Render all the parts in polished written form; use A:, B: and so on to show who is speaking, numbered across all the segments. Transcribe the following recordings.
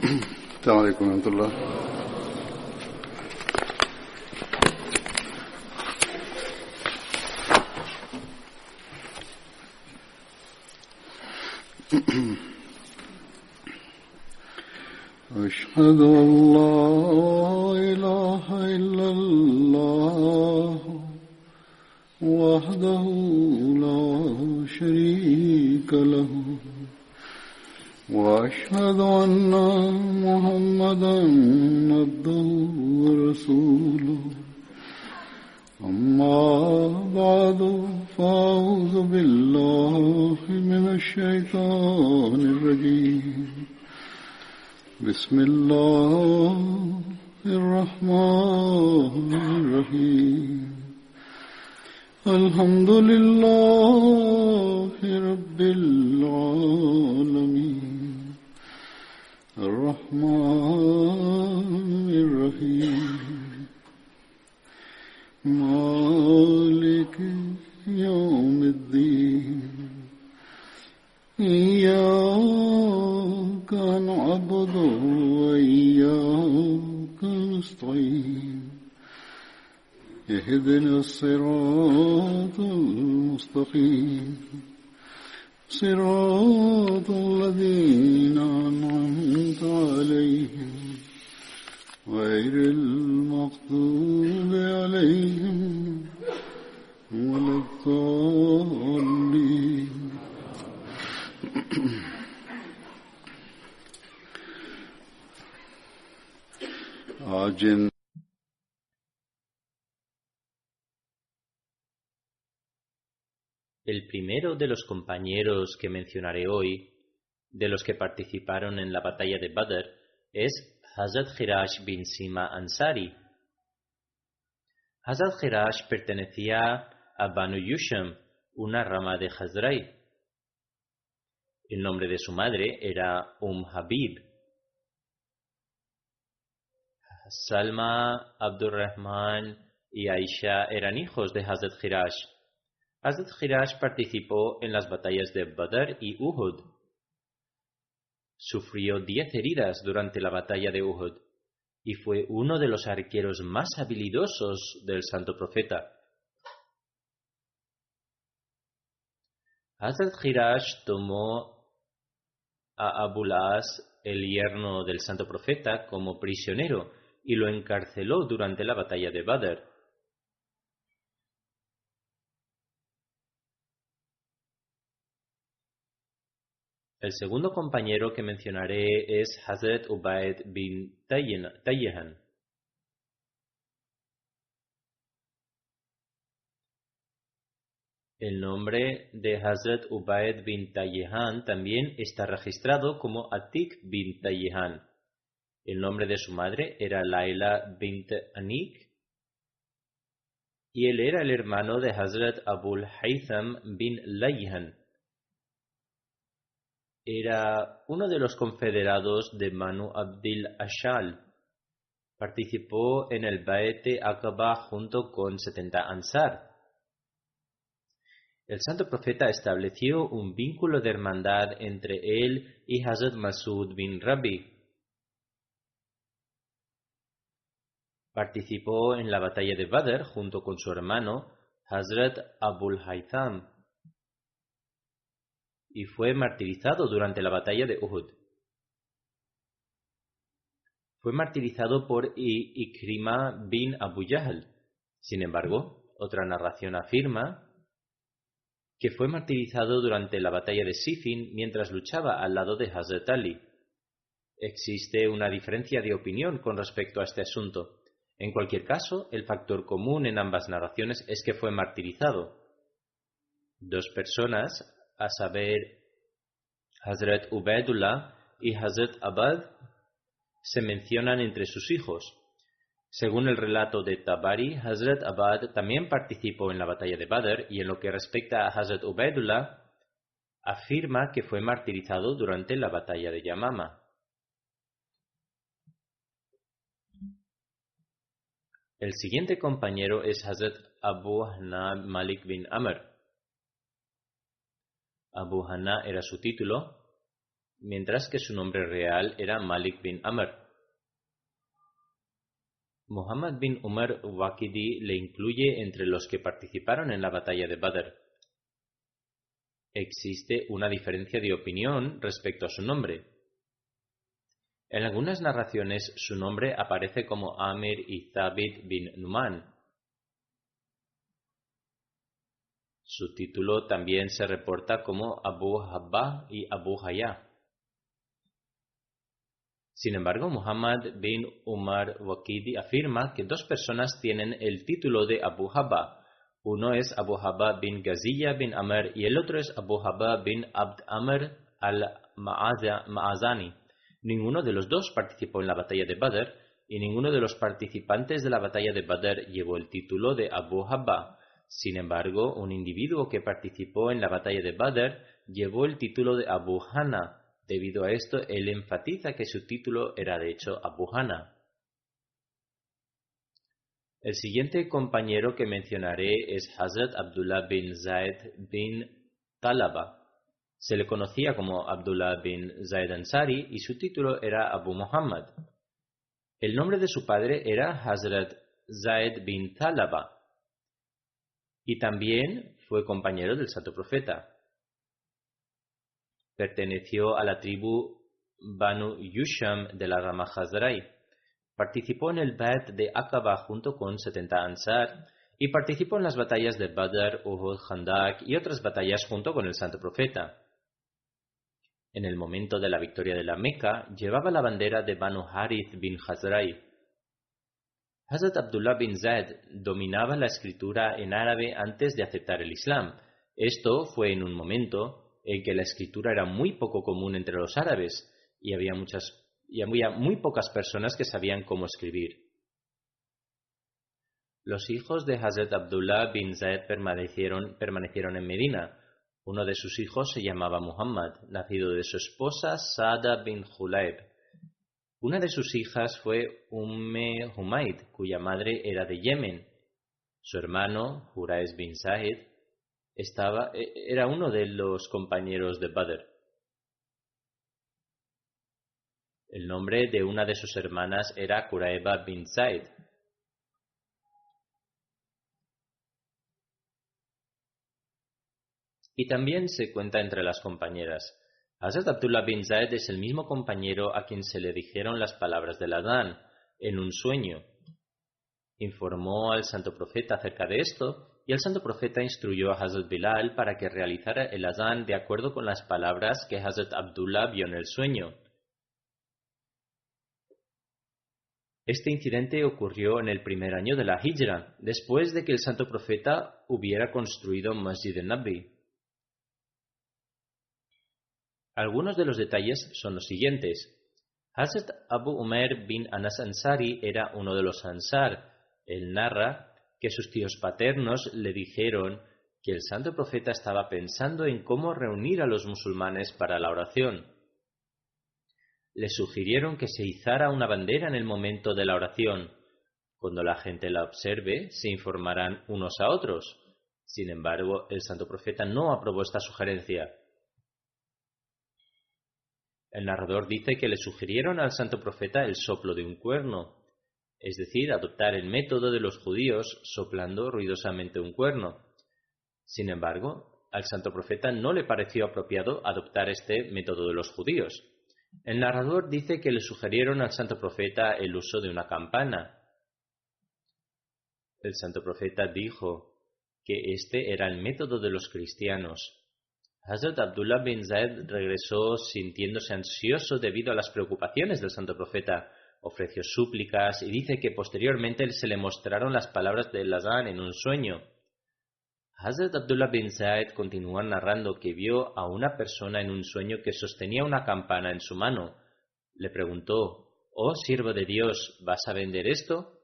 A: السلام عليكم ورحمة الله. أشهد أن لا إله إلا الله وحده لا شريك له وأشهد أن محمدا عبده ورسوله أما بعد فأعوذ بالله من الشيطان الرجيم بسم الله الرحمن الرحيم الحمد لله رب العالمين الرحمن الرحيم مالك يوم الدين إياك نعبد وإياك نستعين اهدنا الصراط المستقيم صراط الذين أنعمت عليهم غير المغضوب عليهم ولا الضالين.
B: El primero de los compañeros que mencionaré hoy, de los que participaron en la batalla de Badr, es Hazrat Khirash bin Sima Ansari. Hazrat Khirash pertenecía a Banu Yusham, una rama de Hazrai. El nombre de su madre era Habib. Salma, Abdurrahman y Aisha eran hijos de Hazrat Khirash. Hazrat Khirash participó en las batallas de Badr y Uhud. Sufrió 10 heridas durante la batalla de Uhud y fue uno de los arqueros más habilidosos del Santo Profeta. Hazrat Khirash tomó a Abul As, el yerno del Santo Profeta, como prisionero y lo encarceló durante la batalla de Badr. El segundo compañero que mencionaré es Hazrat Ubayd bin Tayyihan. El nombre de Hazrat Ubayd bin Tayyihan también está registrado como Atik bin Tayyihan. El nombre de su madre era Laila bint Anik y él era el hermano de Hazrat Abul Haytham bin Layhan. Era uno de los confederados de Banu Abdil Ashal. Participó en el Baete Aqaba junto con 70 Ansar. El Santo Profeta estableció un vínculo de hermandad entre él y Hazrat Masud bin Rabi. Participó en la batalla de Badr junto con su hermano Hazrat Abul Haytham y fue martirizado durante la batalla de Uhud. Fue martirizado por Ikrima bin Abu Jahl. Sin embargo, otra narración afirma que fue martirizado durante la batalla de Siffin mientras luchaba al lado de Hazrat Ali. Existe una diferencia de opinión con respecto a este asunto. En cualquier caso, el factor común en ambas narraciones es que fue martirizado. 2 personas, a saber, Hazrat Ubaidullah y Hazrat Abad, se mencionan entre sus hijos. Según el relato de Tabari, Hazrat Abad también participó en la batalla de Badr y en lo que respecta a Hazrat Ubaidullah, afirma que fue martirizado durante la batalla de Yamama. El siguiente compañero es Hazrat Abu Hana Malik bin Amr. Abu Hana era su título. mientras que su nombre real era Malik bin Amr. Muhammad bin Umar Waqidi le incluye entre los que participaron en la batalla de Badr. Existe una diferencia de opinión respecto a su nombre. En algunas narraciones su nombre aparece como Amir y Thabit bin Numan. Su título también se reporta como Abu Habba y Abu Hayya. Sin embargo, Muhammad bin Umar Waqidi afirma que dos personas tienen el título de Abu Habba. Uno es Abu Habba bin Ghaziyya bin Amr y el otro es Abu Habba bin Abd Amr al-Ma'azani. Ninguno de los dos participó en la batalla de Badr y ninguno de los participantes de la batalla de Badr llevó el título de Abu Habba. Sin embargo, un individuo que participó en la batalla de Badr llevó el título de Abu Hana. Debido a esto, él enfatiza que su título era de hecho Abu Hana. El siguiente compañero que mencionaré es Hazrat Abdullah bin Zaid bin Talaba. Se le conocía como Abdullah bin Zaid Ansari y su título era Abu Muhammad. El nombre de su padre era Hazrat Zaid bin Talaba y también fue compañero del Santo Profeta. Perteneció a la tribu Banu Yusham de la rama Hazrai. Participó en el Bai'at de Aqaba junto con 70 Ansar y participó en las batallas de Badr, Uhud, Khandak y otras batallas junto con el Santo Profeta. En el momento de la victoria de la Meca, llevaba la bandera de Banu Harith bin Hazrai. Hazrat Abdullah bin Zaid dominaba la escritura en árabe antes de aceptar el Islam. Esto fue en un momento en que la escritura era muy poco común entre los árabes y había muy pocas personas que sabían cómo escribir. Los hijos de Hazrat Abdullah bin Zaid permanecieron en Medina. Uno de sus hijos se llamaba Muhammad, nacido de su esposa Saada bin Julayb. Una de sus hijas fue Humayd, cuya madre era de Yemen. Su hermano, Hurais bin Zahid, era uno de los compañeros de Badr. El nombre de una de sus hermanas era Quraiba bin Zaid. Y también se cuenta entre las compañeras. Hazrat Abdullah bin Zaid es el mismo compañero a quien se le dijeron las palabras del Adán en un sueño. Informó al Santo Profeta acerca de esto y el Santo Profeta instruyó a Hazrat Bilal para que realizara el Adán de acuerdo con las palabras que Hazrat Abdullah vio en el sueño. Este incidente ocurrió en el primer año de la Hijra, después de que el Santo Profeta hubiera construido Masjid al-Nabi. Algunos de los detalles son los siguientes. Hazrat Abu Umair bin Anas Ansari era uno de los Ansar. Él narra que sus tíos paternos le dijeron que el Santo Profeta estaba pensando en cómo reunir a los musulmanes para la oración. Le sugirieron que se izara una bandera en el momento de la oración. Cuando la gente la observe, se informarán unos a otros. Sin embargo, el Santo Profeta no aprobó esta sugerencia. El narrador dice que le sugirieron al Santo Profeta el soplo de un cuerno, es decir, adoptar el método de los judíos soplando ruidosamente un cuerno. Sin embargo, al Santo Profeta no le pareció apropiado adoptar este método de los judíos. El narrador dice que le sugirieron al Santo Profeta el uso de una campana. El Santo Profeta dijo que este era el método de los cristianos. Hazrat Abdullah bin Zaid regresó sintiéndose ansioso debido a las preocupaciones del Santo Profeta. Ofreció súplicas y dice que posteriormente se le mostraron las palabras del Adán en un sueño. Hazrat Abdullah bin Zaid continúa narrando que vio a una persona en un sueño que sostenía una campana en su mano. Le preguntó: «Oh siervo de Dios, ¿vas a vender esto?».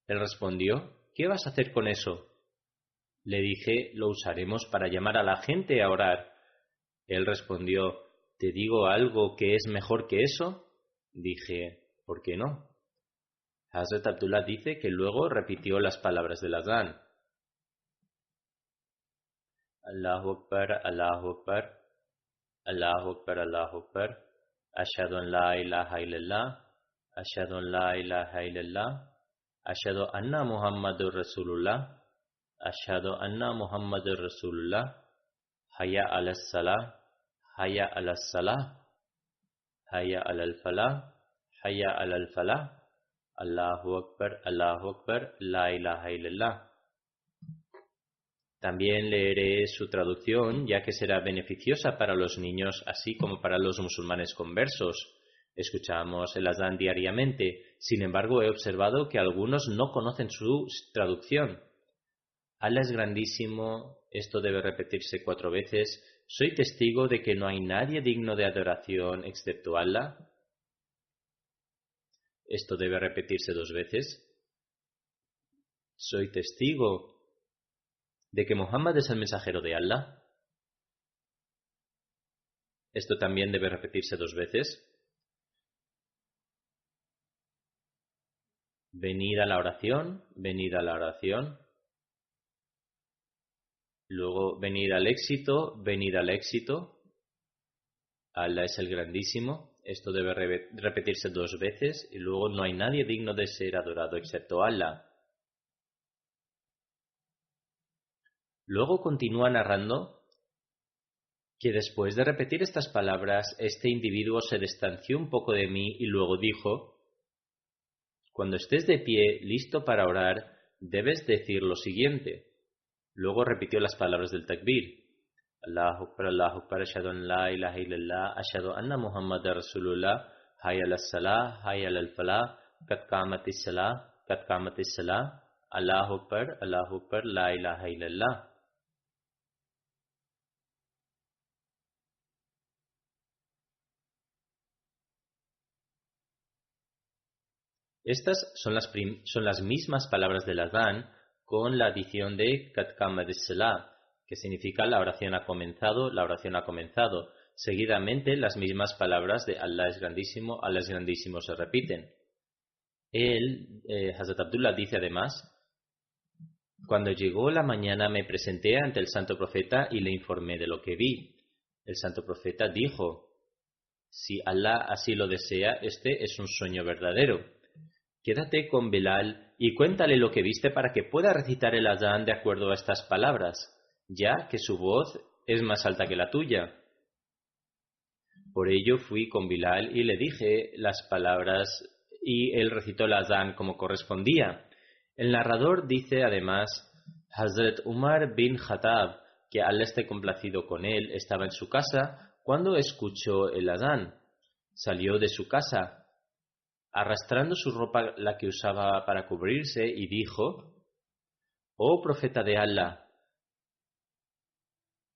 B: Él respondió: «¿Qué vas a hacer con eso?». Le dije: «Lo usaremos para llamar a la gente a orar». Él respondió: «¿Te digo algo que es mejor que eso?». Dije: «¿Por qué no?». Hazrat Abdullah dice que luego repitió las palabras del Adán. Allahu Akbar, Allahu Akbar. Allahu Akbar, Allahu Akbar. Ashhadu an la ilaha illallah. Ashhadu an la ilaha illallah. Ashhadu anna Muhammadur Rasulullah. Ashhadu anna Muhammadur Rasulullah. Hayya ala salah. Hayya ala salah. Hayya ala falah. Hayya ala falah. Allahu Akbar, Allahu Akbar, la ilaha illallah. También leeré su traducción, ya que será beneficiosa para los niños, así como para los musulmanes conversos. Escuchamos el azán diariamente, sin embargo he observado que algunos no conocen su traducción. Allah es grandísimo, esto debe repetirse 4 veces. Soy testigo de que no hay nadie digno de adoración excepto Allah. Esto debe repetirse 2 veces. Soy testigo de que Muhammad es el mensajero de Allah. Esto también debe repetirse 2 veces. Venid a la oración, venid a la oración. Luego, venid al éxito, venid al éxito. Allah es el grandísimo. Esto debe repetirse 2 veces. Y luego, no hay nadie digno de ser adorado excepto Allah. Luego continúa narrando que después de repetir estas palabras, este individuo se distanció un poco de mí y luego dijo: cuando estés de pie, listo para orar, debes decir lo siguiente. Luego repitió las palabras del takbir. Allahu Akbar, ashhadu an la ilaha illallah, ashhadu anna Muhammadar Rasulullah, hayya ala salah, hayya ala falah, qad qamatis salah, qad qamatis salah, Allahu Akbar, la ilaha illallah. Estas son las mismas palabras del adán con la adición de Qad qamatis salah, que significa la oración ha comenzado, la oración ha comenzado. Seguidamente las mismas palabras de Allah es grandísimo se repiten. Hazrat Abdullah dice además: cuando llegó la mañana me presenté ante el santo profeta y le informé de lo que vi. El santo profeta dijo: si Allah así lo desea, este es un sueño verdadero. Quédate con Bilal y cuéntale lo que viste para que pueda recitar el azán de acuerdo a estas palabras, ya que su voz es más alta que la tuya. Por ello fui con Bilal y le dije las palabras y él recitó el azán como correspondía. El narrador dice además: Hazrat Umar bin Khattab, que Allah esté complacido con él, estaba en su casa cuando escuchó el azán. Salió de su casa arrastrando su ropa, la que usaba para cubrirse, y dijo: «Oh profeta de Allah,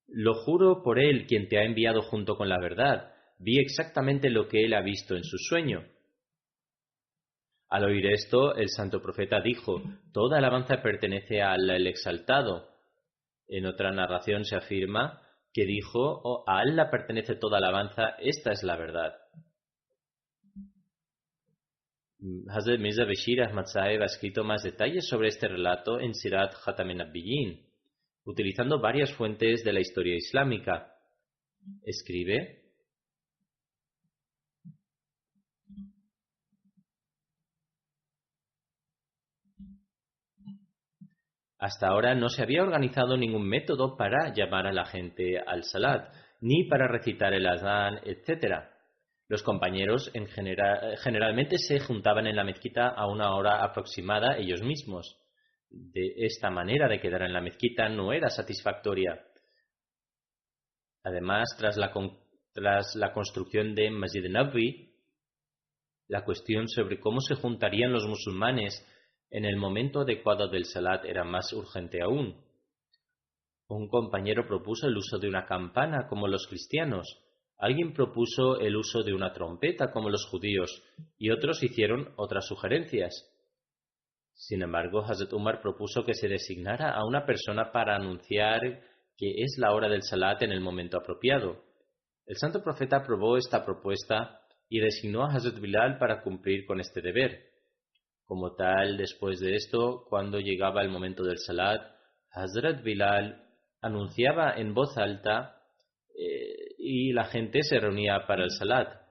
B: lo juro por él quien te ha enviado junto con la verdad, vi exactamente lo que él ha visto en su sueño». Al oír esto, el santo profeta dijo: «Toda alabanza pertenece a Allah el Exaltado». En otra narración se afirma que dijo: «Oh, a Allah pertenece toda alabanza, esta es la verdad». Hazrat Mirza Bashir Ahmad Saheb ha escrito más detalles sobre este relato en Sirat Khatam Nabiyyin, utilizando varias fuentes de la historia islámica. Escribe: hasta ahora no se había organizado ningún método para llamar a la gente al salat, ni para recitar el azán, etc. Los compañeros generalmente se juntaban en la mezquita a una hora aproximada ellos mismos. De esta manera de quedar en la mezquita no era satisfactoria. Además, tras la construcción de Masjid Nabawi, la cuestión sobre cómo se juntarían los musulmanes en el momento adecuado del salat era más urgente aún. Un compañero propuso el uso de una campana como los cristianos. Alguien propuso el uso de una trompeta como los judíos y otros hicieron otras sugerencias. Sin embargo, Hazrat Umar propuso que se designara a una persona para anunciar que es la hora del salat en el momento apropiado. El santo profeta aprobó esta propuesta y designó a Hazrat Bilal para cumplir con este deber. Como tal, después de esto, cuando llegaba el momento del salat, Hazrat Bilal anunciaba en voz alta y la gente se reunía para el salat.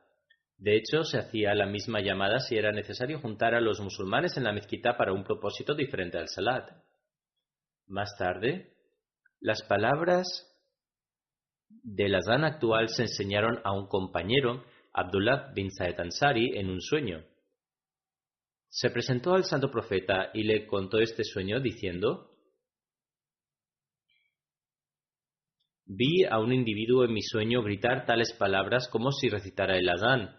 B: De hecho, se hacía la misma llamada si era necesario juntar a los musulmanes en la mezquita para un propósito diferente al salat. Más tarde, las palabras del azán actual se enseñaron a un compañero, Abdullah bin Said Ansari, en un sueño. Se presentó al santo profeta y le contó este sueño diciendo: vi a un individuo en mi sueño gritar tales palabras como si recitara el azán.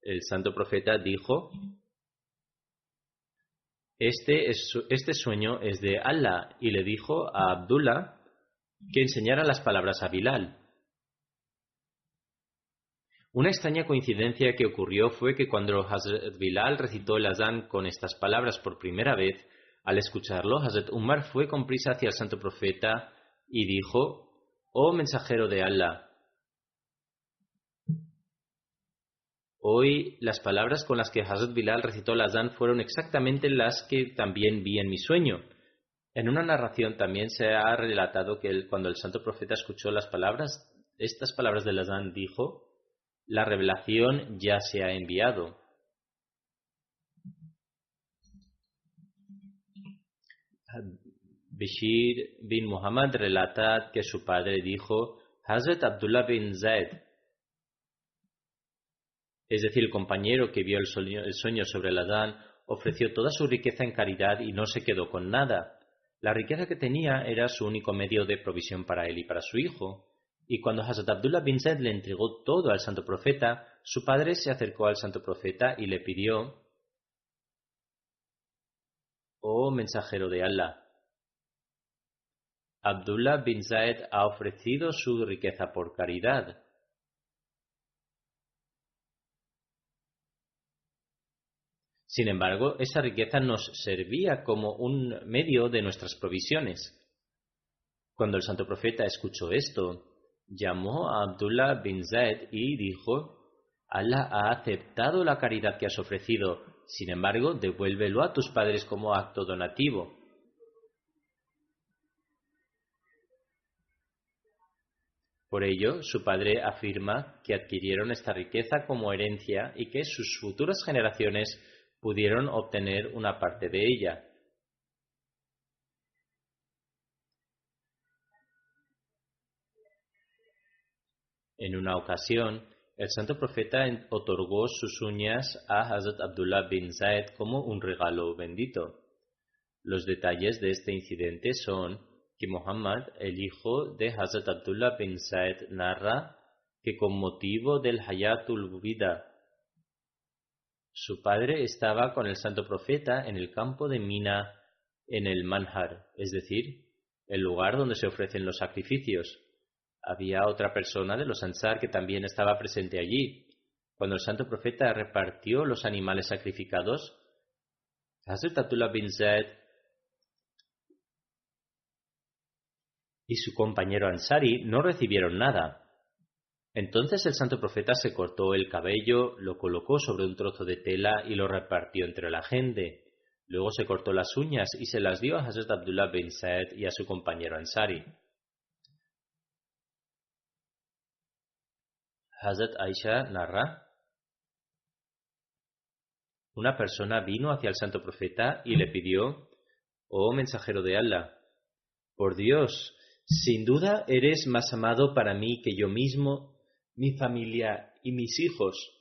B: El santo profeta dijo: este sueño es de Allah, y le dijo a Abdullah que enseñara las palabras a Bilal. Una extraña coincidencia que ocurrió fue que cuando Hazrat Bilal recitó el azán con estas palabras por primera vez, al escucharlo, Hazrat Umar fue con prisa hacia el santo profeta y dijo: «Oh mensajero de Allah, hoy las palabras con las que Hazrat Bilal recitó el azán fueron exactamente las que también vi en mi sueño». En una narración también se ha relatado que cuando el santo profeta escuchó estas palabras del azán, dijo: «La revelación ya se ha enviado». Bashir bin Muhammad relata que su padre dijo: Hazrat Abdullah bin Zaid, es decir, el compañero que vio el sueño sobre el azán, ofreció toda su riqueza en caridad y no se quedó con nada. La riqueza que tenía era su único medio de provisión para él y para su hijo. Y cuando Hazrat Abdullah bin Zaid le entregó todo al santo profeta, su padre se acercó al santo profeta y le pidió: «Oh mensajero de Allah, Abdullah bin Zaid ha ofrecido su riqueza por caridad. Sin embargo, esa riqueza nos servía como un medio de nuestras provisiones». Cuando el santo profeta escuchó esto, llamó a Abdullah bin Zaid y dijo: «Allah ha aceptado la caridad que has ofrecido, sin embargo, devuélvelo a tus padres como acto donativo». Por ello, su padre afirma que adquirieron esta riqueza como herencia y que sus futuras generaciones pudieron obtener una parte de ella. En una ocasión, el santo profeta otorgó sus uñas a Hazrat Abdullah bin Zaid como un regalo bendito. Los detalles de este incidente son que Muhammad, el hijo de Hazrat Abdullah bin Zaid, narra que con motivo del Hayatul Wida, su padre estaba con el santo profeta en el campo de Mina, en el Manhar, es decir, el lugar donde se ofrecen los sacrificios. Había otra persona de los Ansar que también estaba presente allí. Cuando el santo profeta repartió los animales sacrificados, Hazrat Abdullah bin Zaid y su compañero Ansari no recibieron nada. Entonces el santo profeta se cortó el cabello, lo colocó sobre un trozo de tela y lo repartió entre la gente. Luego se cortó las uñas y se las dio a Hazrat Abdullah bin Zaid y a su compañero Ansari. Hazrat Aisha narra: una persona vino hacia el santo profeta y le pidió: «Oh mensajero de Allah, por Dios, sin duda eres más amado para mí que yo mismo, mi familia y mis hijos».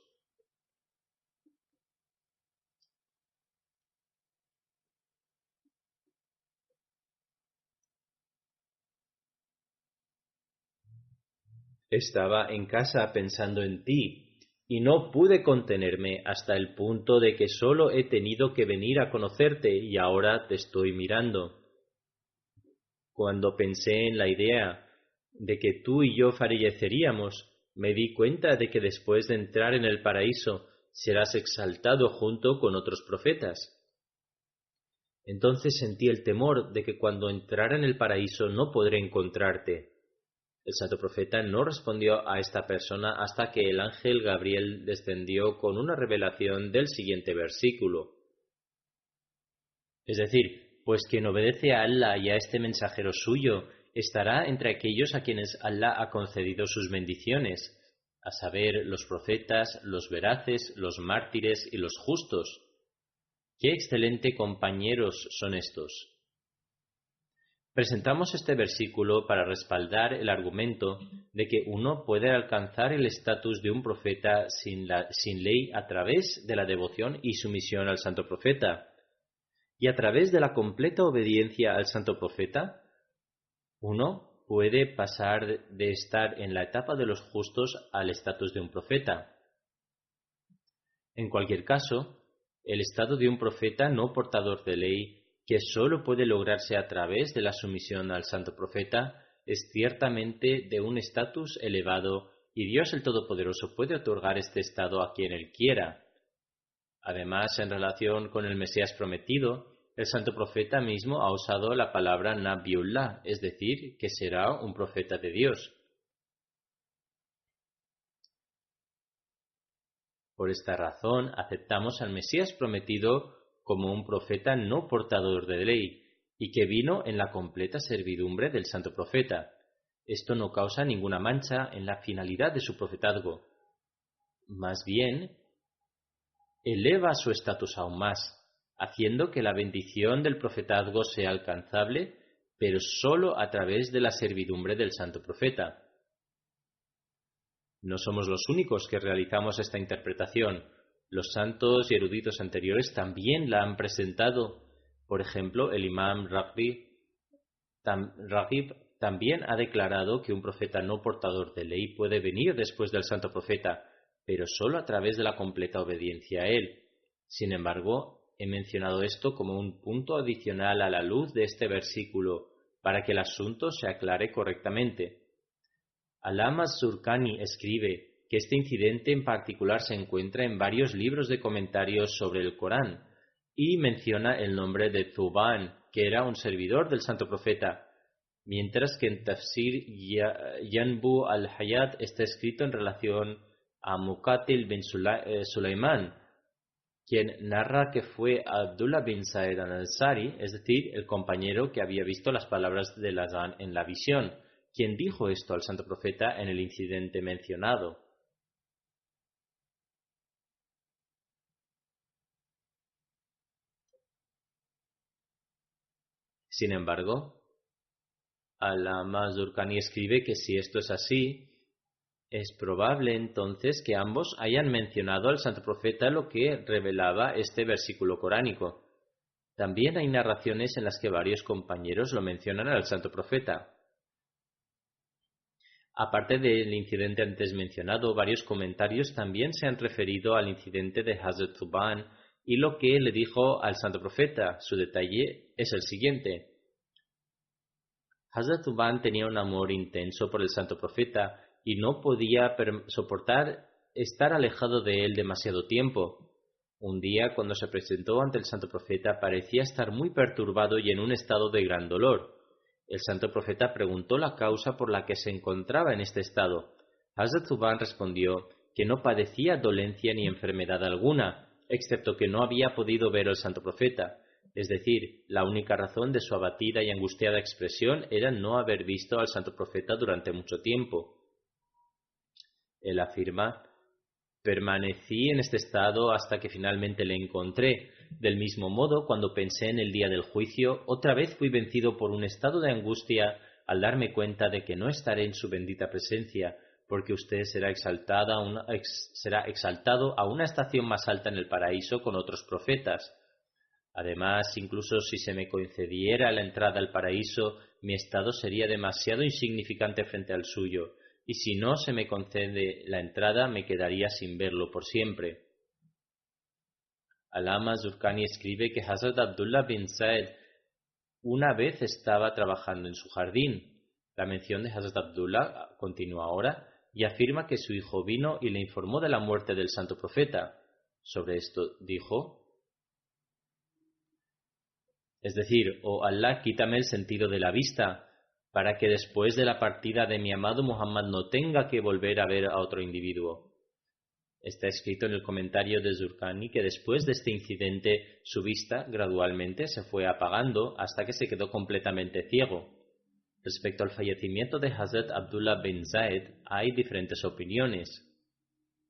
B: Estaba en casa pensando en ti y no pude contenerme hasta el punto de que solo he tenido que venir a conocerte y ahora te estoy mirando. Cuando pensé en la idea de que tú y yo falleceríamos, me di cuenta de que después de entrar en el paraíso serás exaltado junto con otros profetas. Entonces sentí el temor de que cuando entrara en el paraíso no podré encontrarte. El santo profeta no respondió a esta persona hasta que el ángel Gabriel descendió con una revelación del siguiente versículo. Es decir, pues quien obedece a Allah y a este mensajero suyo estará entre aquellos a quienes Allah ha concedido sus bendiciones, a saber, los profetas, los veraces, los mártires y los justos. ¡Qué excelente compañeros son estos! Presentamos este versículo para respaldar el argumento de que uno puede alcanzar el estatus de un profeta sin ley a través de la devoción y sumisión al santo profeta. Y a través de la completa obediencia al santo profeta, uno puede pasar de estar en la etapa de los justos al estatus de un profeta. En cualquier caso, el estado de un profeta no portador de ley, que sólo puede lograrse a través de la sumisión al santo profeta, es ciertamente de un estatus elevado y Dios el Todopoderoso puede otorgar este estado a quien Él quiera. Además, en relación con el Mesías prometido, el santo profeta mismo ha usado la palabra Nabiullah, es decir, que será un profeta de Dios. Por esta razón, aceptamos al Mesías prometido como un profeta no portador de ley y que vino en la completa servidumbre del santo profeta. Esto no causa ninguna mancha en la finalidad de su profetazgo. Más bien, eleva su estatus aún más, haciendo que la bendición del profetazgo sea alcanzable, pero sólo a través de la servidumbre del santo profeta. No somos los únicos que realizamos esta interpretación. Los santos y eruditos anteriores también la han presentado. Por ejemplo, el imam Raghib también ha declarado que un profeta no portador de ley puede venir después del santo profeta, pero sólo a través de la completa obediencia a él. Sin embargo, he mencionado esto como un punto adicional a la luz de este versículo, para que el asunto se aclare correctamente. Allama Zurkani escribe que este incidente en particular se encuentra en varios libros de comentarios sobre el Corán y menciona el nombre de Thuban, que era un servidor del santo profeta, mientras que en Tafsir Yanbu al-Hayat está escrito en relación a Muqatil bin Sulaiman, quien narra que fue Abdullah bin Sa'id al-Ansari, es decir, el compañero que había visto las palabras del Adán en la visión, quien dijo esto al santo profeta en el incidente mencionado. Sin embargo, Allama Zurkani escribe que si esto es así, es probable entonces que ambos hayan mencionado al santo profeta lo que revelaba este versículo coránico. También hay narraciones en las que varios compañeros lo mencionan al santo profeta. Aparte del incidente antes mencionado, varios comentarios también se han referido al incidente de Hazrat Thuban y lo que le dijo al santo profeta. Su detalle es el siguiente. Hazrat Thuban tenía un amor intenso por el santo profeta y no podía soportar estar alejado de él demasiado tiempo. Un día, cuando se presentó ante el santo profeta, parecía estar muy perturbado y en un estado de gran dolor. El santo profeta preguntó la causa por la que se encontraba en este estado. Hazrat Thuban respondió que no padecía dolencia ni enfermedad alguna, excepto que no había podido ver al santo profeta. Es decir, la única razón de su abatida y angustiada expresión era no haber visto al santo profeta durante mucho tiempo. Él afirma: permanecí en este estado hasta que finalmente le encontré. Del mismo modo, cuando pensé en el día del juicio, otra vez fui vencido por un estado de angustia al darme cuenta de que no estaré en su bendita presencia, porque usted será exaltado a una estación más alta en el paraíso con otros profetas. Además, incluso si se me concediera la entrada al paraíso, mi estado sería demasiado insignificante frente al suyo, y si no se me concede la entrada, me quedaría sin verlo por siempre. Allama Zurkani escribe que Hazrat Abdullah bin Sa'id una vez estaba trabajando en su jardín. La mención de Hazrat Abdullah continúa ahora y afirma que su hijo vino y le informó de la muerte del santo profeta. Sobre esto dijo: es decir, oh Allah, quítame el sentido de la vista, para que después de la partida de mi amado Muhammad no tenga que volver a ver a otro individuo. Está escrito en el comentario de Zurkani que después de este incidente su vista gradualmente se fue apagando hasta que se quedó completamente ciego. Respecto al fallecimiento de Hazrat Abdullah bin Zaid, hay diferentes opiniones.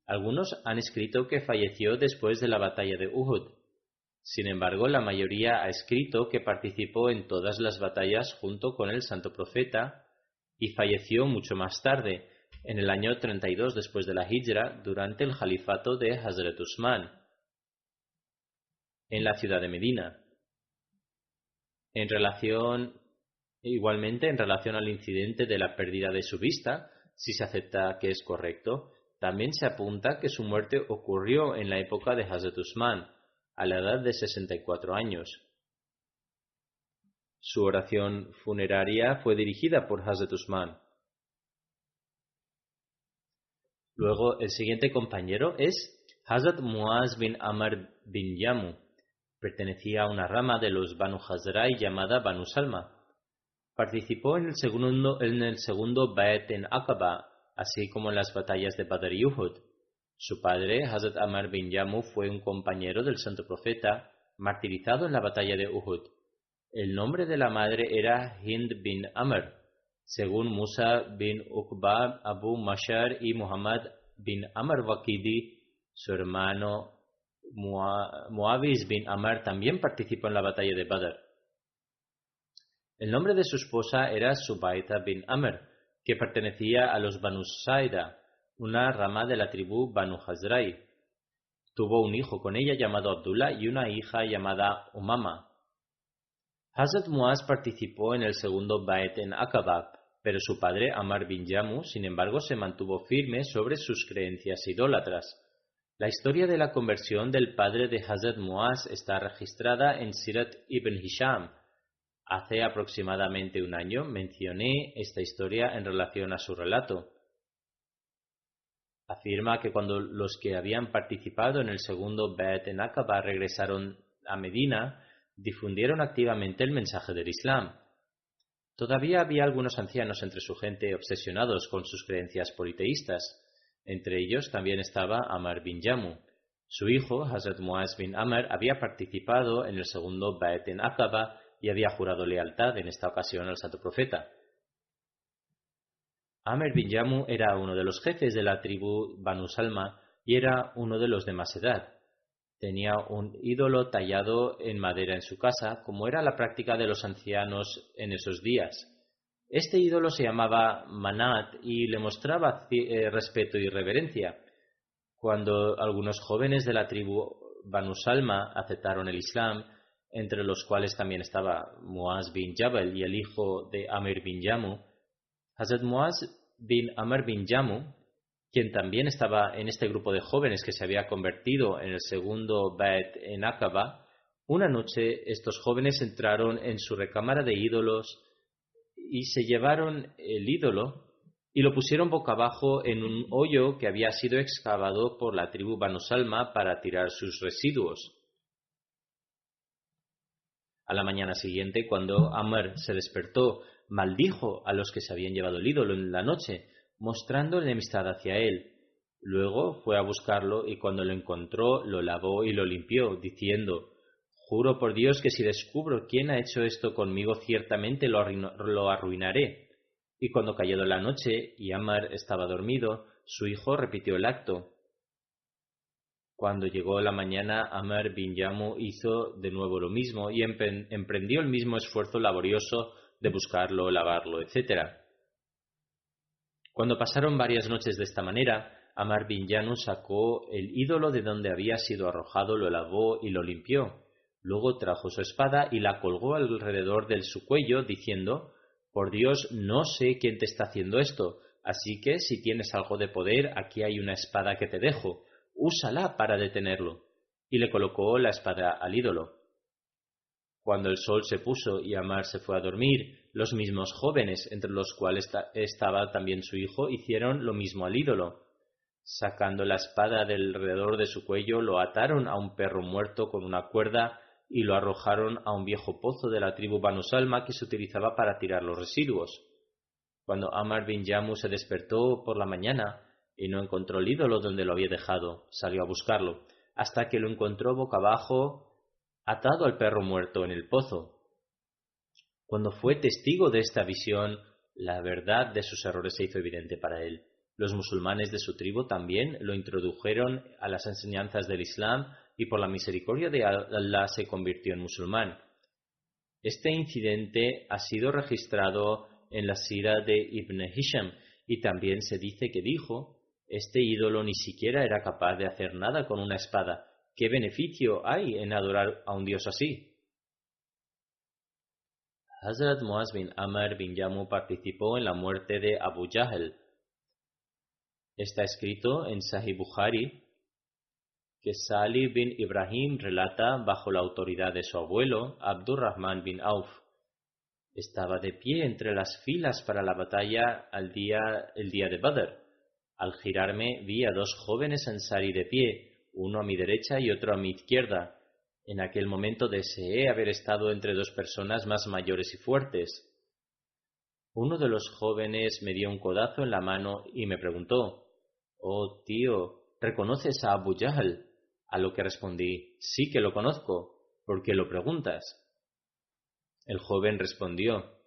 B: Algunos han escrito que falleció después de la batalla de Uhud. Sin embargo, la mayoría ha escrito que participó en todas las batallas junto con el santo profeta y falleció mucho más tarde, en el año 32 después de la Hijra, durante el califato de Hazrat Usman, en la ciudad de Medina. Igualmente, en relación al incidente de la pérdida de su vista, si se acepta que es correcto, también se apunta que su muerte ocurrió en la época de Hazrat Usman, a la edad de 64 años. Su oración funeraria fue dirigida por Hazrat Usman. Luego, el siguiente compañero es Hazrat Muaz bin Amr bin Yamu. Pertenecía a una rama de los Banu Hazrai llamada Banu Salma. Participó en el segundo Bayat en Aqaba, así como en las batallas de Badr y Uhud. Su padre, Hazrat Amr bin Yamu, fue un compañero del santo profeta, martirizado en la batalla de Uhud. El nombre de la madre era Hind bin Amr, según Musa bin Uqba, Abu Mashar y Muhammad bin Amr Waqidi. Su hermano Muawiz bin Amr también participó en la batalla de Badr. El nombre de su esposa era Subaita bin Amr, que pertenecía a los Banu Saida, una rama de la tribu Banu Hazrai. Tuvo un hijo con ella llamado Abdullah y una hija llamada Umama. Hazrat Muaz participó en el segundo Bayat en Aqaba, pero su padre Amr bin Yamu, sin embargo, se mantuvo firme sobre sus creencias idólatras. La historia de la conversión del padre de Hazrat Muaz está registrada en Sirat ibn Hisham. Hace aproximadamente un año mencioné esta historia en relación a su relato. Afirma que cuando los que habían participado en el segundo Bayat en Aqaba regresaron a Medina, difundieron activamente el mensaje del Islam. Todavía había algunos ancianos entre su gente obsesionados con sus creencias politeístas. Entre ellos también estaba Amr bin Yamu. Su hijo, Hazrat Muaz bin Amr, había participado en el segundo Bayat en Aqaba y había jurado lealtad en esta ocasión al santo profeta. Amr bin Yamu era uno de los jefes de la tribu Banu Salma y era uno de los de más edad. Tenía un ídolo tallado en madera en su casa, como era la práctica de los ancianos en esos días. Este ídolo se llamaba Manat y le mostraba respeto y reverencia. Cuando algunos jóvenes de la tribu Banu Salma aceptaron el Islam, entre los cuales también estaba Muaz bin Jabal y el hijo de Amr bin Yamu, Hazrat Muaz bin Amr bin Yamu, quien también estaba en este grupo de jóvenes que se había convertido en el segundo Bayat en Aqaba, una noche estos jóvenes entraron en su recámara de ídolos y se llevaron el ídolo y lo pusieron boca abajo en un hoyo que había sido excavado por la tribu Banu Salma para tirar sus residuos. A la mañana siguiente, cuando Amr se despertó, maldijo a los que se habían llevado el ídolo en la noche, mostrando enemistad hacia él. Luego fue a buscarlo y cuando lo encontró lo lavó y lo limpió, diciendo: «Juro por Dios que si descubro quién ha hecho esto conmigo, ciertamente lo arruinaré». Y cuando cayó la noche y Amr estaba dormido, su hijo repitió el acto. Cuando llegó la mañana, Amr bin Yamu hizo de nuevo lo mismo y emprendió el mismo esfuerzo laborioso de buscarlo, lavarlo, etc. Cuando pasaron varias noches de esta manera, Amr bin Yamu sacó el ídolo de donde había sido arrojado, lo lavó y lo limpió. Luego trajo su espada y la colgó alrededor de su cuello, diciendo: «Por Dios, no sé quién te está haciendo esto, así que si tienes algo de poder, aquí hay una espada que te dejo. Úsala para detenerlo». Y le colocó la espada al ídolo. Cuando el sol se puso y Amr se fue a dormir, los mismos jóvenes, entre los cuales estaba también su hijo, hicieron lo mismo al ídolo. Sacando la espada del alrededor de su cuello, lo ataron a un perro muerto con una cuerda y lo arrojaron a un viejo pozo de la tribu Banu Salma que se utilizaba para tirar los residuos. Cuando Amr bin Yamu se despertó por la mañana y no encontró el ídolo donde lo había dejado, salió a buscarlo, hasta que lo encontró boca abajo, atado al perro muerto en el pozo. Cuando fue testigo de esta visión, la verdad de sus errores se hizo evidente para él. Los musulmanes de su tribu también lo introdujeron a las enseñanzas del Islam y por la misericordia de Allah se convirtió en musulmán. Este incidente ha sido registrado en la Sira de Ibn Hisham y también se dice que dijo: este ídolo ni siquiera era capaz de hacer nada con una espada. ¿Qué beneficio hay en adorar a un dios así? Hazrat Muaz bin Amr bin Jamu participó en la muerte de Abu Jahl. Está escrito en Sahih Bukhari que Salih bin Ibrahim relata bajo la autoridad de su abuelo, Abdurrahman bin Auf. Estaba de pie entre las filas para la batalla el día de Badr. Al girarme vi a dos jóvenes ansari de pie, uno a mi derecha y otro a mi izquierda. En aquel momento deseé haber estado entre dos personas más mayores y fuertes. Uno de los jóvenes me dio un codazo en la mano y me preguntó: «Oh, tío, ¿reconoces a Abu Jahl?». A lo que respondí: «Sí que lo conozco. ¿Por qué lo preguntas?». El joven respondió: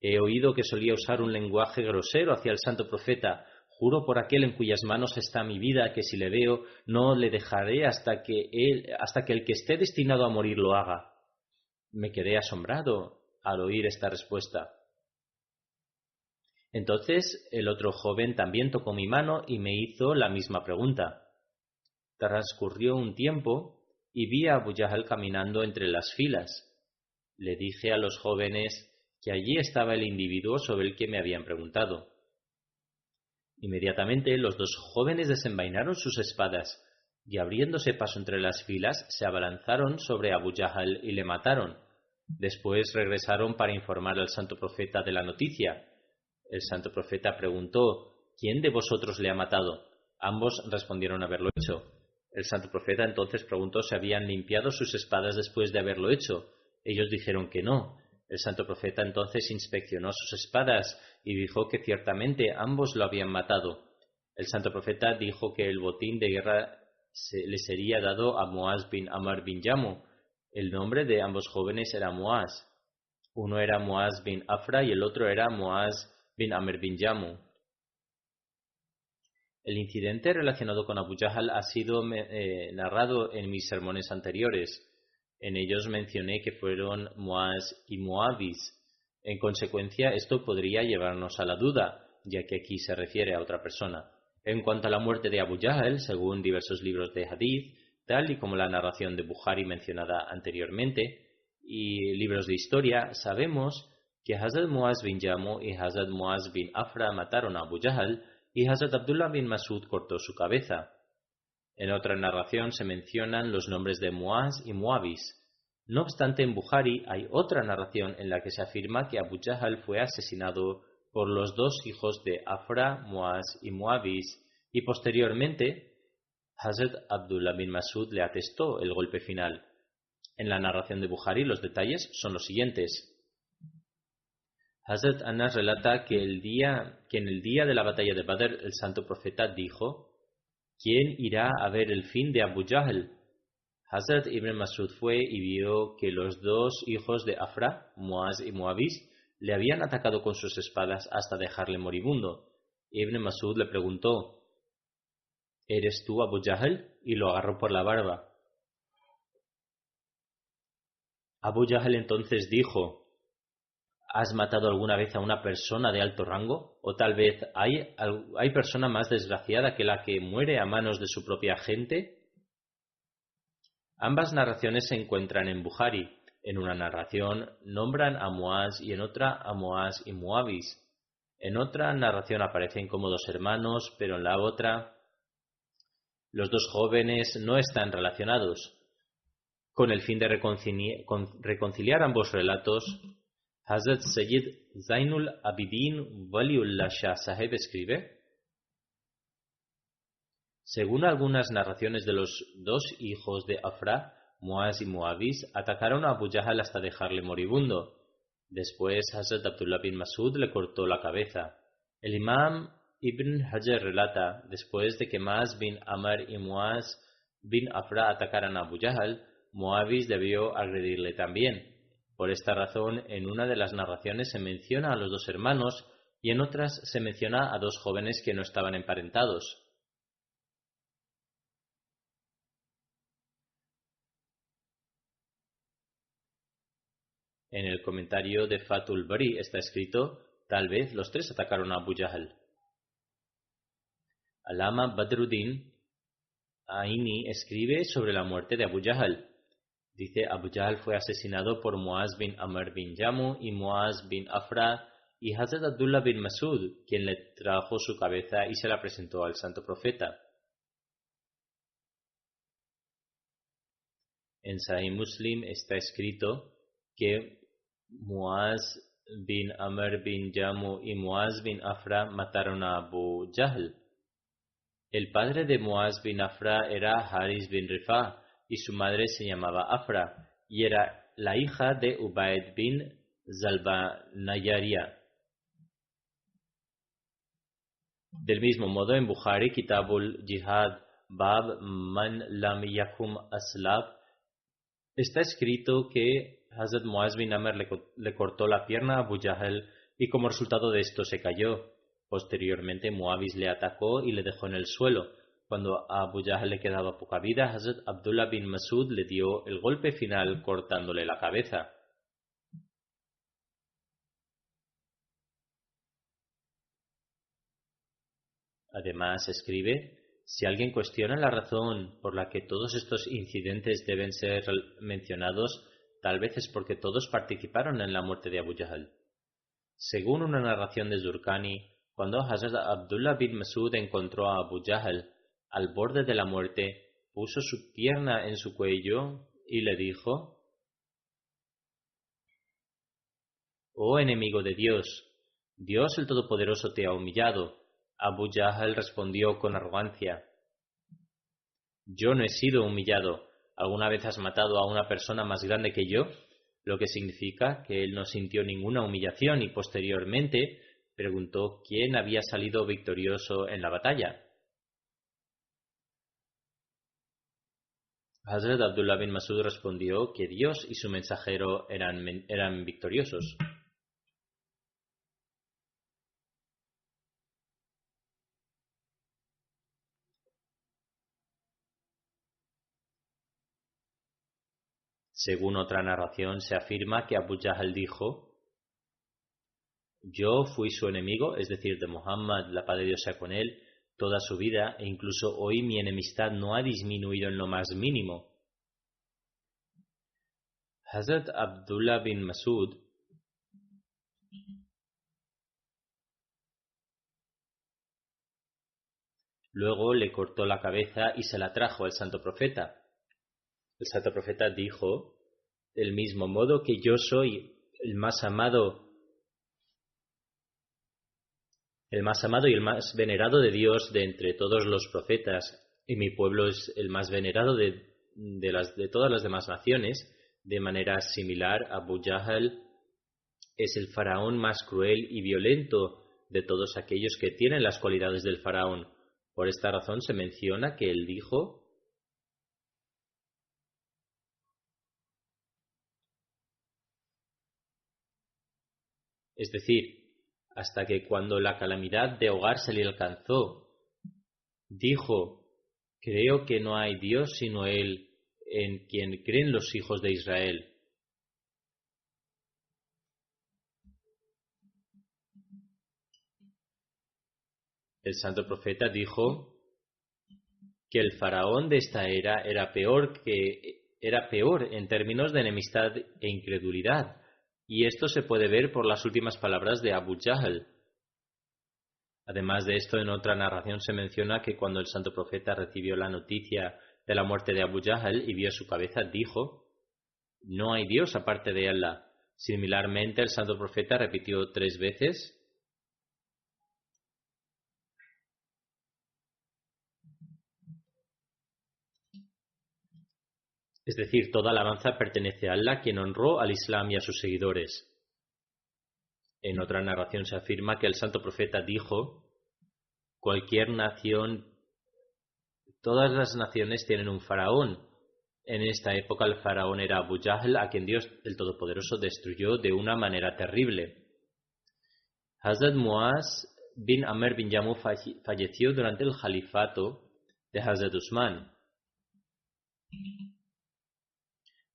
B: «He oído que solía usar un lenguaje grosero hacia el santo profeta. Juro por aquel en cuyas manos está mi vida que si le veo no le dejaré hasta que el que esté destinado a morir lo haga». Me quedé asombrado al oír esta respuesta. Entonces el otro joven también tocó mi mano y me hizo la misma pregunta. Transcurrió un tiempo y vi a Abu Jahl caminando entre las filas. Le dije a los jóvenes que allí estaba el individuo sobre el que me habían preguntado. Inmediatamente los dos jóvenes desenvainaron sus espadas y abriéndose paso entre las filas se abalanzaron sobre Abu Jahl y le mataron. Después regresaron para informar al santo profeta de la noticia. El santo profeta preguntó: «¿Quién de vosotros le ha matado?». Ambos respondieron haberlo hecho. El santo profeta entonces preguntó si habían limpiado sus espadas después de haberlo hecho. Ellos dijeron que no. El santo profeta entonces inspeccionó sus espadas y dijo que ciertamente ambos lo habían matado. El santo profeta dijo que el botín de guerra le sería dado a Muaz bin Amr bin Jamu. El nombre de ambos jóvenes era Muaz. Uno era Muaz bin Afra y el otro era Muaz bin Amr bin Jamu. El incidente relacionado con Abu Jahl ha sido narrado en mis sermones anteriores. En ellos mencioné que fueron Muaz y Muawiz. En consecuencia, esto podría llevarnos a la duda, ya que aquí se refiere a otra persona. En cuanto a la muerte de Abu Jahl, según diversos libros de hadith, tal y como la narración de Bukhari mencionada anteriormente, y libros de historia, sabemos que Hazrat Muaz bin Jamu y Hazrat Muaz bin Afra mataron a Abu Jahl y Hazrat Abdullah bin Masud cortó su cabeza. En otra narración se mencionan los nombres de Muaz y Muawiz. No obstante, en Bukhari hay otra narración en la que se afirma que Abu Jahl fue asesinado por los dos hijos de Afra, Muaz y Muawiz, y posteriormente Hazrat Abdullah bin Masud le atestó el golpe final. En la narración de Bukhari los detalles son los siguientes. Hazrat Anas relata que en el día de la batalla de Badr el santo profeta dijo: «¿Quién irá a ver el fin de Abu Jahl?». Hazrat Ibn Masud fue y vio que los dos hijos de Afra, Muaz y Muawiz, le habían atacado con sus espadas hasta dejarle moribundo. Ibn Masud le preguntó: «¿Eres tú Abu Jahl?», y lo agarró por la barba. Abu Jahl entonces dijo: «¿Has matado alguna vez a una persona de alto rango? ¿O tal vez hay persona más desgraciada que la que muere a manos de su propia gente?». Ambas narraciones se encuentran en Bukhari. En una narración nombran a Muaz y en otra a Muaz y Muawiz. En otra narración aparecen como dos hermanos, pero en la otra los dos jóvenes no están relacionados. Con el fin de reconciliar ambos relatos, Hazrat Sayyid Zainul Abidin Waliullah Shah Saheb escribe: «Según algunas narraciones de los dos hijos de Afra, Muaz y Muawiz atacaron a Abu Jahl hasta dejarle moribundo. Después Hazrat Abdullah bin Masud le cortó la cabeza». El imam Ibn Hajar relata: después de que Muaz bin Amr y Muaz bin Afra atacaran a Abu Jahl, Muawiz debió agredirle también. Por esta razón, en una de las narraciones se menciona a los dos hermanos y en otras se menciona a dos jóvenes que no estaban emparentados. En el comentario de Fathul Bari está escrito: tal vez los tres atacaron a Abu Jahl. Alama Badruddin Aini escribe sobre la muerte de Abu Jahl. Dice: Abu Jahl fue asesinado por Muaz bin Amr bin Jamu y Muaz bin Afra y Hazrat Abdullah bin Masud, quien le trajo su cabeza y se la presentó al santo profeta. En Sahih Muslim está escrito que Muaz bin Amr bin Jamu y Muaz bin Afra mataron a Abu Jahl. El padre de Muaz bin Afra era Haris bin Rifa y su madre se llamaba Afra y era la hija de Ubaid bin Zalbanayariya. Del mismo modo, en Bukhari, Kitabul Jihad, Bab Man Lam Yakum Aslab, está escrito que Hazrat Muaz bin Amr le cortó la pierna a Abu Jahl y como resultado de esto se cayó. Posteriormente, Muawiz le atacó y le dejó en el suelo. Cuando a Abu Jahl le quedaba poca vida, Hazrat Abdullah bin Masud le dio el golpe final cortándole la cabeza. Además, escribe: si alguien cuestiona la razón por la que todos estos incidentes deben ser mencionados, tal vez es porque todos participaron en la muerte de Abu Jahl. Según una narración de Zurkani, cuando Hazrat Abdullah bin Masud encontró a Abu Jahl al borde de la muerte, puso su pierna en su cuello y le dijo: «Oh enemigo de Dios, Dios el Todopoderoso te ha humillado». Abu Jahl respondió con arrogancia: «Yo no he sido humillado. ¿Alguna vez has matado a una persona más grande que yo?», lo que significa que él no sintió ninguna humillación y posteriormente preguntó quién había salido victorioso en la batalla. Hazrat Abdullah bin Masud respondió que Dios y su mensajero eran victoriosos. Según otra narración, se afirma que Abu Jahl dijo: «Yo fui su enemigo, es decir, de Muhammad, la paz de Dios sea con él, toda su vida, e incluso hoy mi enemistad no ha disminuido en lo más mínimo». Hazrat Abdullah bin Masud luego le cortó la cabeza y se la trajo al santo profeta. El santo profeta dijo: «Del mismo modo que yo soy el más amado y el más venerado de Dios de entre todos los profetas, y mi pueblo es el más venerado de todas las demás naciones, de manera similar, Abu Jahl es el faraón más cruel y violento de todos aquellos que tienen las cualidades del faraón. Por esta razón se menciona que él dijo: es decir, hasta que cuando la calamidad de hogar se le alcanzó, dijo: creo que no hay Dios sino Él, en quien creen los hijos de Israel». El santo profeta dijo que el faraón de esta era era peor en términos de enemistad e incredulidad, y esto se puede ver por las últimas palabras de Abu Jahl. Además de esto, en otra narración se menciona que cuando el santo profeta recibió la noticia de la muerte de Abu Jahl y vio su cabeza, dijo: «No hay Dios aparte de Allah». Similarmente, el santo profeta repitió 3 veces: es decir, toda alabanza pertenece a Allah, quien honró al Islam y a sus seguidores. En otra narración se afirma que el santo profeta dijo: cualquier nación, todas las naciones tienen un faraón, En esta época el faraón era Abu Jahl, a quien Dios el Todopoderoso destruyó de una manera terrible. Hazrat Muaz bin Amr bin Jammu falleció durante el califato de Hazrat Usman.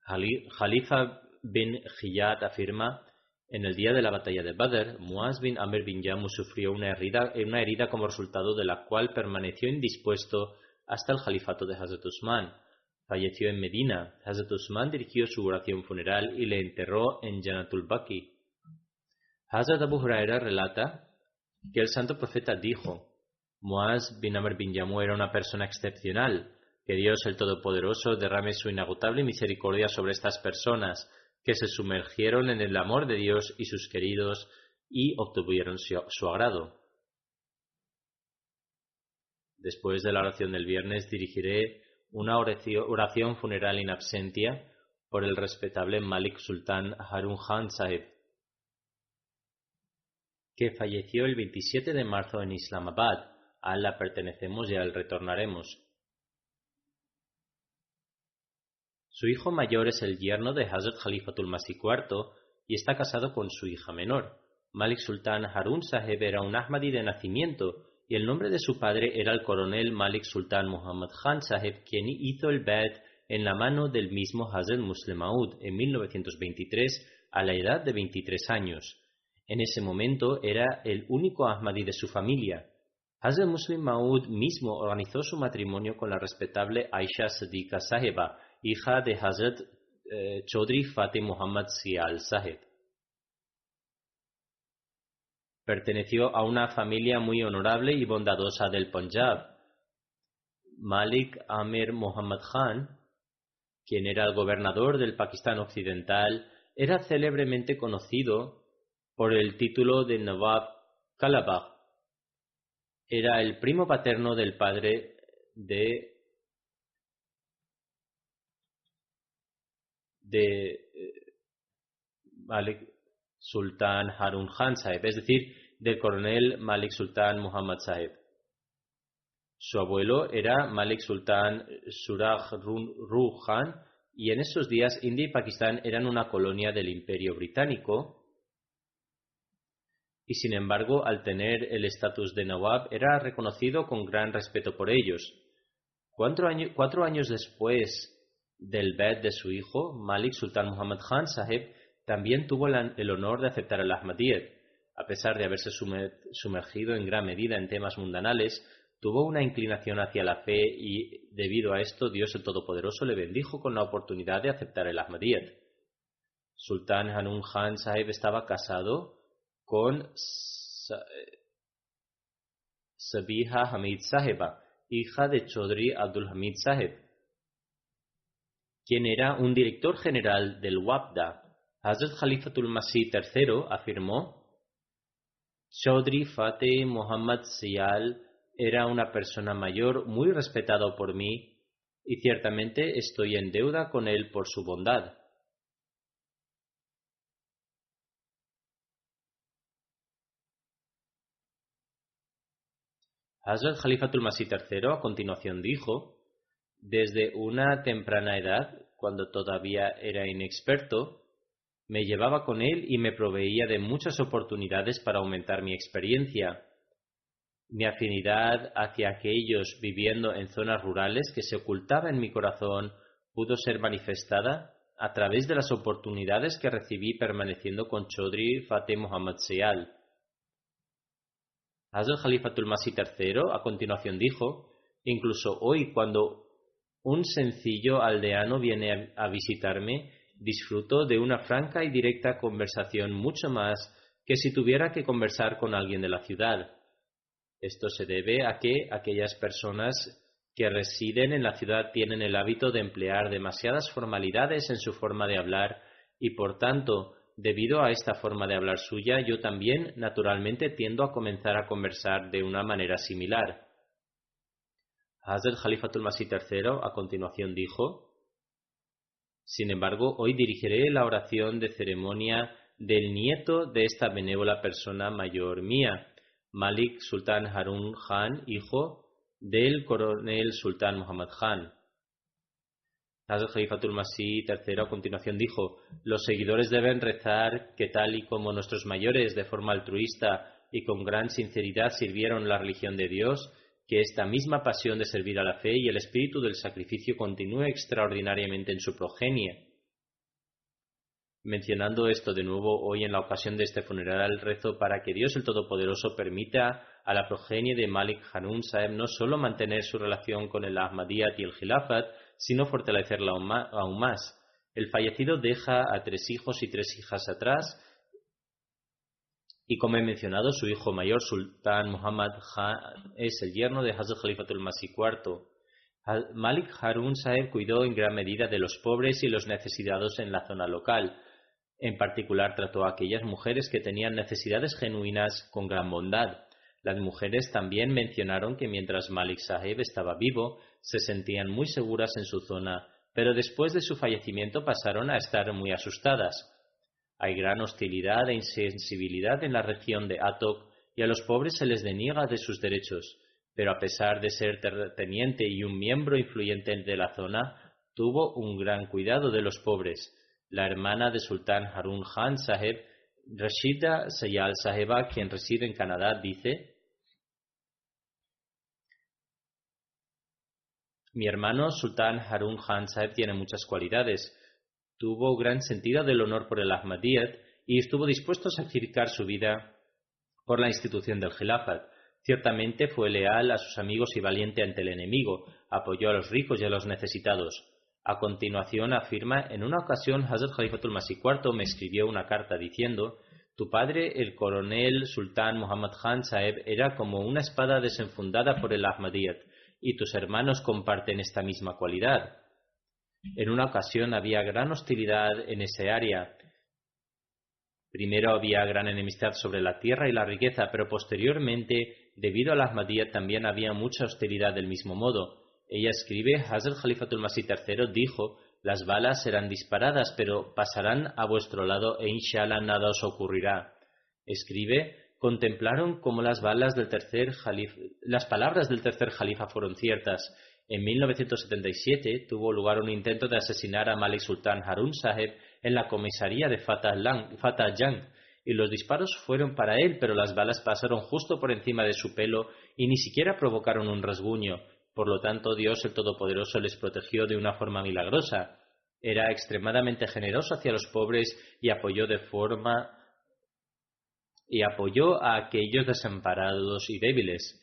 B: Jalifa bin Ghiyad afirma: en el día de la batalla de Badr, Muaz bin Amr bin Jammu sufrió una herida como resultado de la cual permaneció indispuesto hasta el califato de Hazrat Usman. Falleció en Medina. Hazrat Usman dirigió su oración funeral y le enterró en Janatul Baqi. Hazrat Abu Huraira relata que el santo profeta dijo: Muaz bin Amr bin Jammu era una persona excepcional. Que Dios el Todopoderoso derrame su inagotable misericordia sobre estas personas que se sumergieron en el amor de Dios y sus queridos y obtuvieron su agrado. Después de la oración del viernes dirigiré una oración funeral in absentia por el respetable Malik Sultan Harun Khan Sahib, que falleció el 27 de marzo en Islamabad. A él la pertenecemos y a él retornaremos. Su hijo mayor es el yerno de Hazrat Khalifatul Masih IV y está casado con su hija menor. Malik Sultan Harun Sahib era un Ahmadi de nacimiento y el nombre de su padre era el coronel Malik Sultan Muhammad Khan Sahib, quien hizo el Bai'at en la mano del mismo Hazrat Musleh Maud en 1923 a la edad de 23 años. En ese momento era el único Ahmadi de su familia. Hazrat Musleh Maud mismo organizó su matrimonio con la respetable Aisha Siddiqa Sahiba, hija de Hazrat Chaudhry Fateh Muhammad Sial Sahib. Perteneció a una familia muy honorable y bondadosa del Punjab. Malik Amir Muhammad Khan, quien era el gobernador del Pakistán Occidental, era célebremente conocido por el título de Nawab Kalabagh. Era el primo paterno del padre de Malik Sultan Harun Khan Sahib, es decir, del coronel Malik Sultan Muhammad Sahib. Su abuelo era Malik Sultan Suraj Ruh Khan, y en esos días India y Pakistán eran una colonia del Imperio Británico, y sin embargo, al tener el estatus de Nawab, era reconocido con gran respeto por ellos. 4 años después del Bai'at de su hijo, Malik Sultan Muhammad Khan Sahib también tuvo el honor de aceptar el Ahmadiyyat. A pesar de haberse sumergido en gran medida en temas mundanales, tuvo una inclinación hacia la fe y, debido a esto, Dios el Todopoderoso le bendijo con la oportunidad de aceptar el Ahmadiyyat. Sultan Harun Khan Sahib estaba casado con Sabiha Hamid Sahiba, hija de Chaudhry Abdul Hamid Sahib, quien era un director general del Wabda. Hazrat Khalifatul Masih III afirmó: Chaudhry Fateh Muhammad Sial era una persona mayor muy respetado por mí y ciertamente estoy en deuda con él por su bondad. Hazrat Khalifatul Masih III a continuación dijo: desde una temprana edad, cuando todavía era inexperto, me llevaba con él y me proveía de muchas oportunidades para aumentar mi experiencia. Mi afinidad hacia aquellos viviendo en zonas rurales que se ocultaba en mi corazón pudo ser manifestada a través de las oportunidades que recibí permaneciendo con Chaudhry Fateh Muhammad Sial. Hazrat Khalifatul Masih III a continuación dijo: incluso hoy, cuando un sencillo aldeano viene a visitarme, disfruto de una franca y directa conversación mucho más que si tuviera que conversar con alguien de la ciudad. Esto se debe a que aquellas personas que residen en la ciudad tienen el hábito de emplear demasiadas formalidades en su forma de hablar y, por tanto, debido a esta forma de hablar suya, yo también naturalmente tiendo a comenzar a conversar de una manera similar. Hazrat Khalifatul Masih III a continuación dijo: sin embargo, hoy dirigiré la oración de ceremonia del nieto de esta benévola persona mayor mía, Malik Sultan Harun Khan, hijo del coronel Sultan Muhammad Khan. Hazrat Khalifatul Masih III a continuación dijo: los seguidores deben rezar que tal y como nuestros mayores de forma altruista y con gran sinceridad sirvieron la religión de Dios, que esta misma pasión de servir a la fe y el espíritu del sacrificio continúe extraordinariamente en su progenie. Mencionando esto de nuevo hoy en la ocasión de este funeral, rezo para que Dios el Todopoderoso permita a la progenie de Malik Harun Saheb no solo mantener su relación con el Ahmadiyyat y el Khilafat, sino fortalecerla aún más. El fallecido deja a 3 hijos y 3 hijas atrás, y como he mencionado, su hijo mayor, Sultán Muhammad Khan, es el yerno de Hazrat Khalifatul Masih IV. Malik Harun Saheb cuidó en gran medida de los pobres y los necesitados en la zona local. En particular trató a aquellas mujeres que tenían necesidades genuinas con gran bondad. Las mujeres también mencionaron que mientras Malik Saheb estaba vivo, se sentían muy seguras en su zona, pero después de su fallecimiento pasaron a estar muy asustadas. Hay gran hostilidad e insensibilidad en la región de Atok y a los pobres se les deniega de sus derechos, pero a pesar de ser terrateniente y un miembro influyente de la zona, tuvo un gran cuidado de los pobres. La hermana de Sultán Harun Khan Saheb, Rashida Sayal Saheba, quien reside en Canadá, dice: mi hermano Sultán Harun Khan Saheb tiene muchas cualidades. Tuvo gran sentido del honor por el Ahmadiyyat y estuvo dispuesto a sacrificar su vida por la institución del Khilafat. Ciertamente fue leal a sus amigos y valiente ante el enemigo, apoyó a los ricos y a los necesitados. A continuación afirma: en una ocasión Hazrat Khalifatul Masih IV me escribió una carta diciendo: tu padre, el coronel Sultán Muhammad Khan Saheb, era como una espada desenfundada por el Ahmadiyyat, y tus hermanos comparten esta misma cualidad. En una ocasión había gran hostilidad en ese área. Primero había gran enemistad sobre la tierra y la riqueza, pero posteriormente, debido al Ahmadiyyat, también había mucha hostilidad del mismo modo. Ella escribe: Hazrat Khalifatul Masih III dijo: las balas serán disparadas, pero pasarán a vuestro lado e inshallah nada os ocurrirá. Escribe: contemplaron cómo las palabras del tercer califa fueron ciertas. En 1977 tuvo lugar un intento de asesinar a Malik Sultan Harun Saheb en la comisaría de Fatah Jang, y los disparos fueron para él, pero las balas pasaron justo por encima de su pelo y ni siquiera provocaron un rasguño. Por lo tanto, Dios el Todopoderoso les protegió de una forma milagrosa. Era extremadamente generoso hacia los pobres y apoyó a aquellos desamparados y débiles.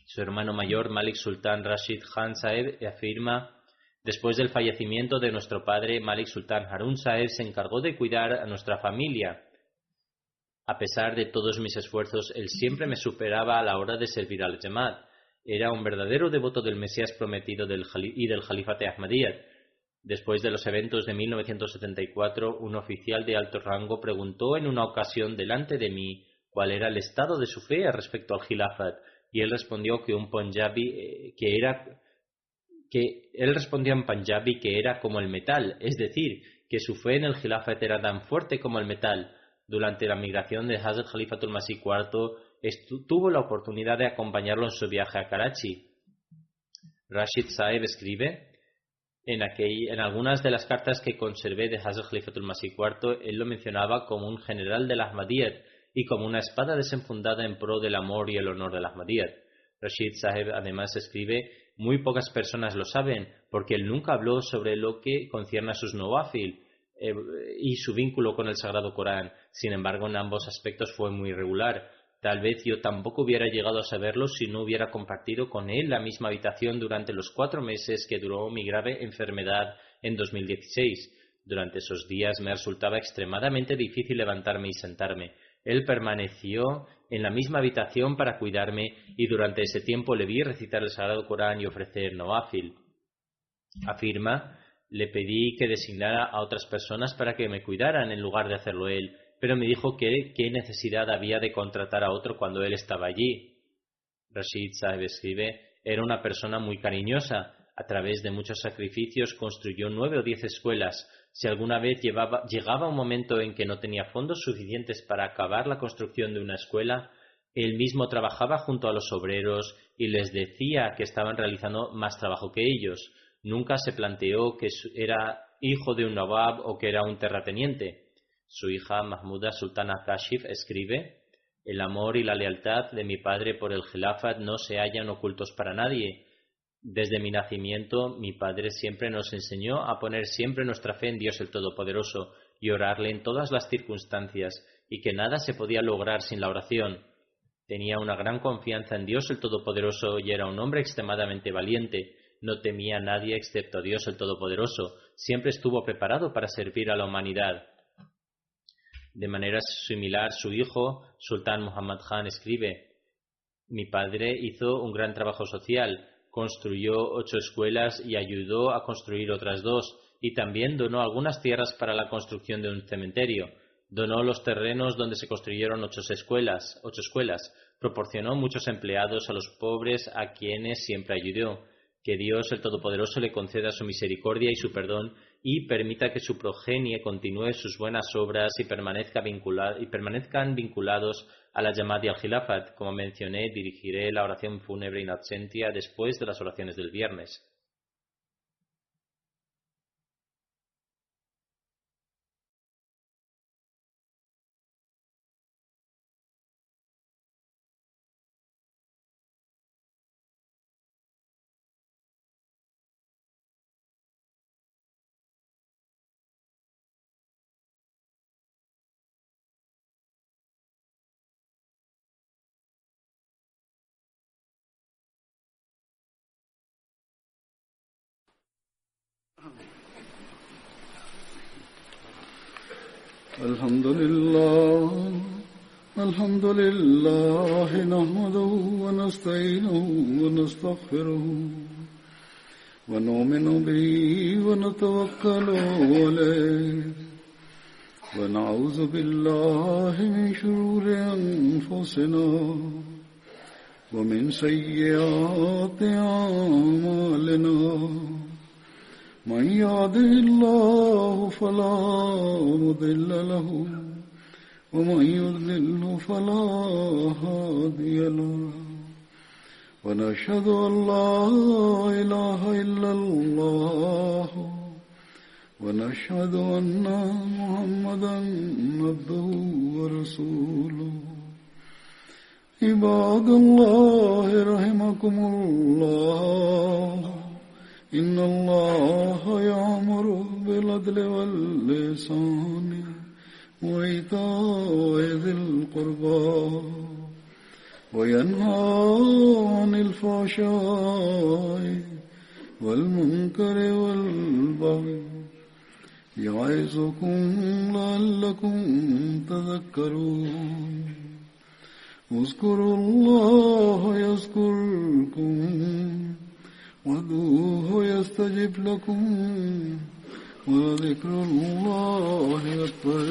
B: Su hermano mayor, Malik Sultan Rashid Khan Saheb, afirma: después del fallecimiento de nuestro padre, Malik Sultan Harun Saheb se encargó de cuidar a nuestra familia. A pesar de todos mis esfuerzos, él siempre me superaba a la hora de servir al Jamaat. Era un verdadero devoto del Mesías prometido y del Califate Ahmadiyyat. Después de los eventos de 1974, un oficial de alto rango preguntó en una ocasión delante de mí cuál era el estado de su fe respecto al Khilafat, y él respondió en Punjabi que era como el metal, es decir, que su fe en el Khilafat era tan fuerte como el metal. Durante la migración de Hazrat Khalifatul Masih IV, tuvo la oportunidad de acompañarlo en su viaje a Karachi. Rashid Saheb escribe: en algunas de las cartas que conservé de Hazrat Khalifatul Masih IV, él lo mencionaba como un general del Ahmadiyyat y como una espada desenfundada en pro del amor y el honor del Ahmadiyyat. Rashid Saheb además escribe: muy pocas personas lo saben, porque él nunca habló sobre lo que concierne a sus nawafil y su vínculo con el Sagrado Corán. Sin embargo, en ambos aspectos fue muy regular. Tal vez yo tampoco hubiera llegado a saberlo si no hubiera compartido con él la misma habitación durante los 4 meses que duró mi grave enfermedad en 2016. Durante esos días me resultaba extremadamente difícil levantarme y sentarme. Él permaneció en la misma habitación para cuidarme y durante ese tiempo le vi recitar el Sagrado Corán y ofrecer nawafil. Afirma: le pedí que designara a otras personas para que me cuidaran en lugar de hacerlo él, pero me dijo que qué necesidad había de contratar a otro cuando él estaba allí. Rashid Saheb escribe: era una persona muy cariñosa. A través de muchos sacrificios construyó 9 o 10 escuelas. Si alguna vez llegaba un momento en que no tenía fondos suficientes para acabar la construcción de una escuela, él mismo trabajaba junto a los obreros y les decía que estaban realizando más trabajo que ellos. Nunca se planteó que era hijo de un nawab o que era un terrateniente. Su hija Mahmuda Sultana Kashif escribe: el amor y la lealtad de mi padre por el Khilafat no se hallan ocultos para nadie. Desde mi nacimiento, mi padre siempre nos enseñó a poner siempre nuestra fe en Dios el Todopoderoso y orarle en todas las circunstancias, y que nada se podía lograr sin la oración. Tenía una gran confianza en Dios el Todopoderoso y era un hombre extremadamente valiente. No temía a nadie excepto a Dios el Todopoderoso. Siempre estuvo preparado para servir a la humanidad. De manera similar, su hijo, Sultán Muhammad Khan, escribe: mi padre hizo un gran trabajo social, construyó 8 escuelas y ayudó a construir otras 2, y también donó algunas tierras para la construcción de un cementerio. Donó los terrenos donde se construyeron 8 escuelas, proporcionó muchos empleados a los pobres a quienes siempre ayudó. Que Dios el Todopoderoso le conceda su misericordia y su perdón y permita que su progenie continúe sus buenas obras y permanezcan vinculados a la Jamaat y al Khilafat. Como mencioné, dirigiré la oración fúnebre in absentia después de las oraciones del viernes.
A: الحمد لله نحمده ونستعينه ونستغفره ونؤمن به ونتوكل عليه ونعوذ بالله من شرور أنفسنا ومن سيئات أعمالنا من يهده الله فلا مضل له ومن يضلل فلا هادي له ونشهد أن لا إله إلا الله ونشهد أن محمدا عبده ورسوله عباد الله رحمكم الله إن الله يأمر بالعدل والإحسان وإيتاء ذي القربى وينهى عن الفحشاء والمنكر والبغي يعظكم لعلكم تذكرون اذكروا الله يذكركم وادعوه يستجب لكم ولذكر الله أكبر